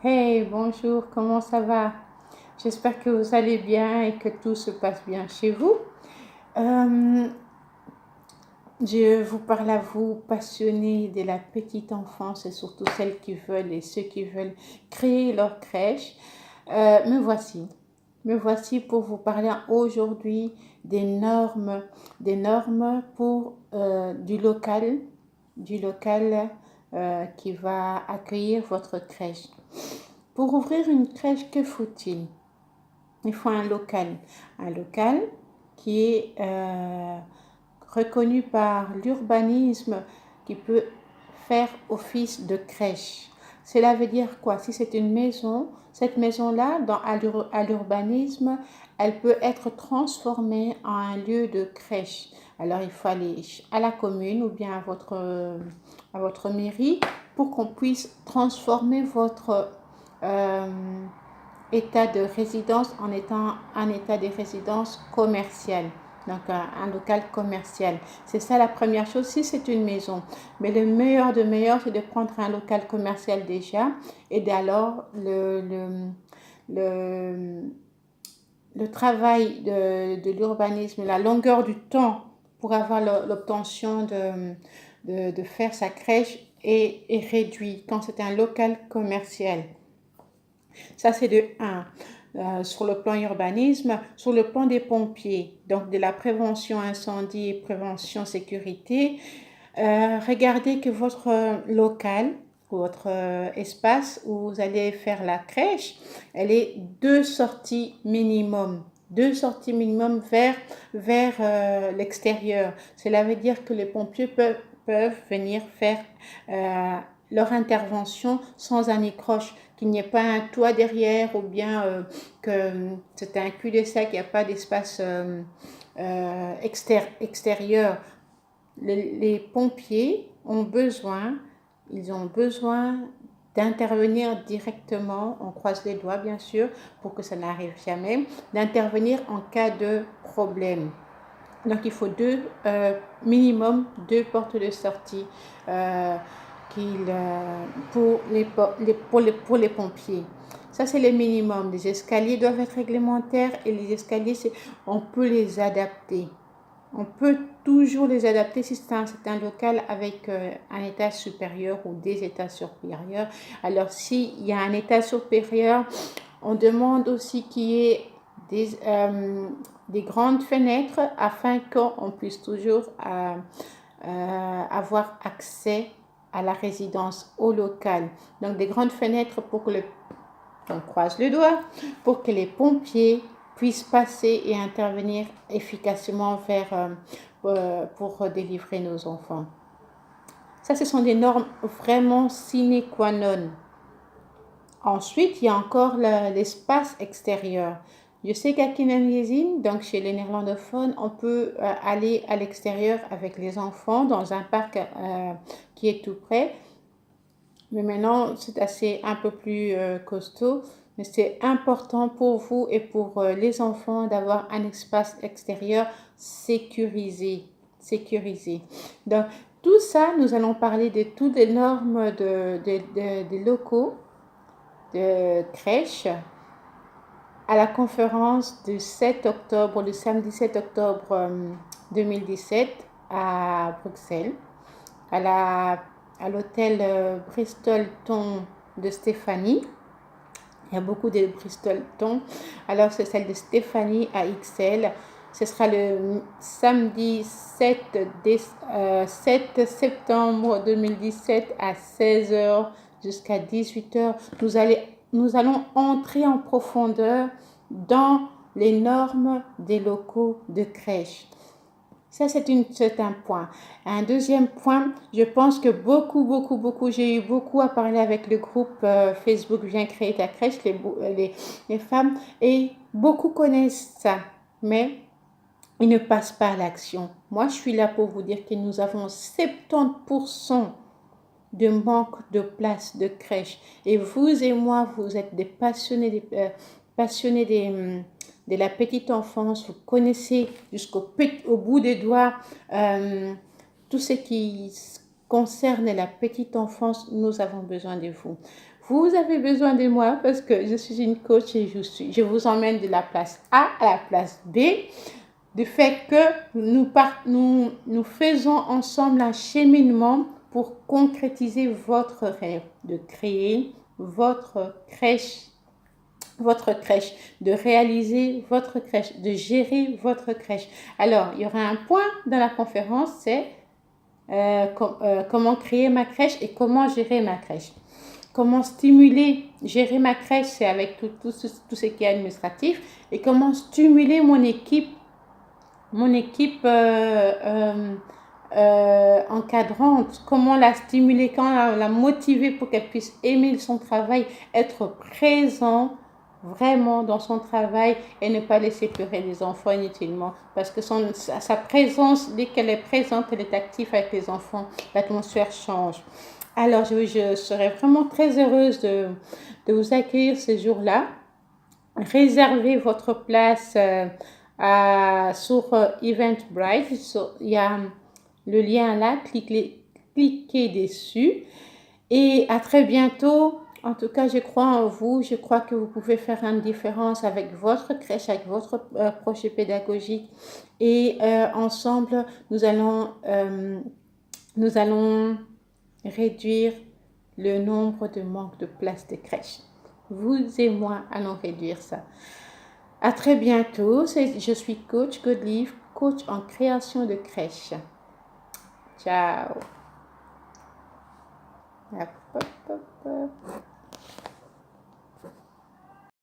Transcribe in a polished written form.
Hey, bonjour, comment ça va? J'espère que vous allez bien et que tout se passe bien chez vous. Euh, je vous parle à vous, passionnés de la petite enfance et surtout celles qui veulent et ceux qui veulent créer leur crèche. Me voici. Me voici pour vous parler aujourd'hui des normes pour du local qui va accueillir votre crèche. Pour ouvrir une crèche, que faut-il? Il faut un local qui est reconnu par l'urbanisme, qui peut faire office de crèche. Cela veut dire quoi? Si c'est une maison, cette maison-là, à l'urbanisme, elle peut être transformée en un lieu de crèche. Alors il faut aller à la commune ou bien à votre mairie pour qu'on puisse transformer votre euh, état de résidence en étant un état de résidence commercial. Donc un local commercial. C'est ça la première chose si c'est une maison. Mais le meilleur de meilleur, c'est de prendre un local commercial déjà et d'alors le, le travail de l'urbanisme, la longueur du temps pour avoir l'obtention de faire sa crèche est réduit quand c'est un local commercial. Ça, c'est de un. Sur le plan urbanisme, sur le plan des pompiers, donc de la prévention incendie et prévention sécurité, regardez que votre local, votre espace où vous allez faire la crèche, elle est deux sorties minimum. Deux sorties minimum vers l'extérieur. Cela veut dire que les pompiers peuvent venir faire leur intervention sans anicroche, qu'il n'y ait pas un toit derrière ou bien que c'est un cul-de-sac, il n'y a pas d'espace extérieur. Les pompiers ils ont besoin d'intervenir directement, on croise les doigts bien sûr pour que ça n'arrive jamais, d'intervenir en cas de problème. Donc il faut minimum deux portes de sortie euh, pour les pompiers. Ça, c'est le minimum. Les escaliers doivent être réglementaires et les escaliers, on peut les adapter. On peut toujours les adapter si c'est un local avec un étage supérieur ou des étages supérieurs. Alors, s'il y a un étage supérieur, on demande aussi qu'il y ait des grandes fenêtres afin qu'on puisse toujours avoir accès à la résidence, au local. Donc, des grandes fenêtres on croise le doigt, pour que les pompiers puissent passer et intervenir efficacement pour délivrer nos enfants. Ça, ce sont des normes vraiment sine qua non. Ensuite, il y a encore l'espace extérieur. Je sais qu'à Kinamiesin, donc chez les néerlandophones, on peut aller à l'extérieur avec les enfants dans un parc qui est tout près. Mais maintenant, c'est assez un peu plus costaud. Mais c'est important pour vous et pour les enfants d'avoir un espace extérieur sécurisé. Sécurisé. Donc, tout ça, nous allons parler de toutes les normes des locaux de crèche à la conférence du 7 octobre, le samedi 7 octobre 2017 à Bruxelles, à l'hôtel Bristol-Ton de Stéphanie. Il y a beaucoup de Bristol-Ton. Alors, c'est celle de Stéphanie à XL. Ce sera le samedi 7 septembre 2017 à 16h jusqu'à 18h. Nous allons entrer en profondeur dans les normes des locaux de crèche. Ça, c'est un point. Un deuxième point, je pense que j'ai eu beaucoup à parler avec le groupe Facebook Viens créer ta crèche, les femmes, et beaucoup connaissent ça, mais ils ne passent pas à l'action. Moi, je suis là pour vous dire que nous avons 70% de manque de place de crèche. Et vous et moi, vous êtes des passionnés de la petite enfance. Vous connaissez au bout des doigts tout ce concerne la petite enfance, nous avons besoin de vous. Vous avez besoin de moi parce que je suis une coach et je vous emmène de la place A à la place B. Du fait que nous faisons ensemble un cheminement pour concrétiser votre rêve de créer votre crèche, de réaliser votre crèche, de gérer votre crèche. Alors, il y aura un point dans la conférence, c'est comment créer ma crèche et comment gérer ma crèche. Comment stimuler, gérer ma crèche, c'est avec tout ce qui est administratif. Et comment stimuler mon équipe encadrante, comment la stimuler, comment la motiver pour qu'elle puisse aimer son travail, être présent vraiment dans son travail et ne pas laisser pleurer les enfants inutilement parce que sa présence, dès qu'elle est présente, elle est active avec les enfants, l'atmosphère change. Alors je serais vraiment très heureuse de vous accueillir ce jour-là. Réservez votre place sur Eventbrite. Il y a le lien là, cliquez dessus et à très bientôt. En tout cas, je crois en vous, je crois que vous pouvez faire une différence avec votre crèche, avec votre projet pédagogique et ensemble, nous allons réduire le nombre de manques de places de crèche. Vous et moi allons réduire ça. À très bientôt. Je suis coach Godelive, coach en création de crèche. Ciao. Hop, hop, hop, hop.